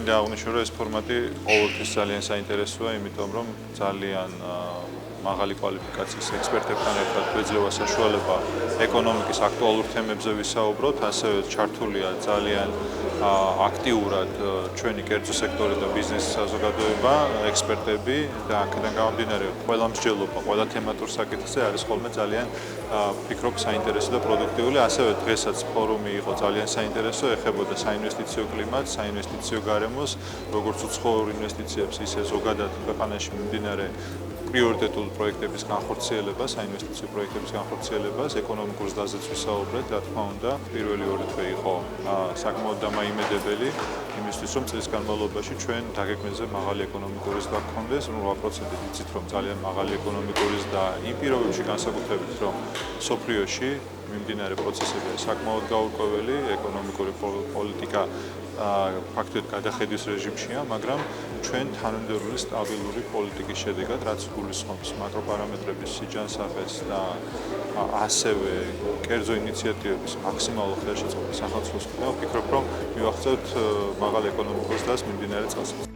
მინდა აღვნიშნო, რომ ეს ფორმატი ყოველთვის ძალიან საინტერესოა, იმიტომ რომ ძალიან მაღალი კვალიფიკაციის ექსპერტებთან ერთად გვეძლევა საშუალება ეკონომიკის აქტუალურ თემებზე ვისაუბროთ, ასევე ჩართულია ძალიან აქტიურად ჩვენი კერძო სექტორი და ბიზნეს საზოგადოება, ექსპერტები და აქედან გამომდინარე, ყველა მსჯელობა, ყველა თემატურ საკითხზე არის ხოლმე ძალიან ვფიქრობ საინტერესო და პროდუქტიული. ასევე დღესაც ფორუმი იყო ძალიან საინტერესო, ეხებოდა საინვესტიციო კლიმატს, საინვესტიციო გარემოს, როგორც უცხოურ ინვესტიციებს, ისე ზოგადად ქვეყანაში მიმდინარე პრიორიტეტულ პროექტების განხორციელებას, საინვესტიციო პროექტების განხორციელებას, ეკონომიკურ ზრდაზე ვისაუბრეთ, რა თქმა უნდა, პირველი ორი თვე იყო საკმაოდ დამაიმედებელი, იმისთვის, რომ წლის განმავლობაში ჩვენ დაგეგმილზე მაღალი ეკონომიკური ზრდა გქონდეს, 8%-ით იცით, რომ ძალიან მაღალი ეკონომიკური ზრდა იმ პირობებში განსაკუთრებით, რომ სოფლიოში მიმდინარე პროცესები საკმაოდ გაურკვეველი, ეკონომიკური პოლიტიკა ფაქტობრივად გადახედვის რეჟიმშია, მაგრამ ჩვენ თანამედროვე სტაბილური პოლიტიკის შედეგად, რაც გულისხმობს მაკროპარამეტრების სიჯანსაღეს და ასევე კერძო ინიციატივების მაქსიმალურ ხელშეწყობის ახალცვლას, ვფიქრობ, რომ მივახცევთ მაღალ ეკონომიკურ ზრდას მიმდინარე წელს.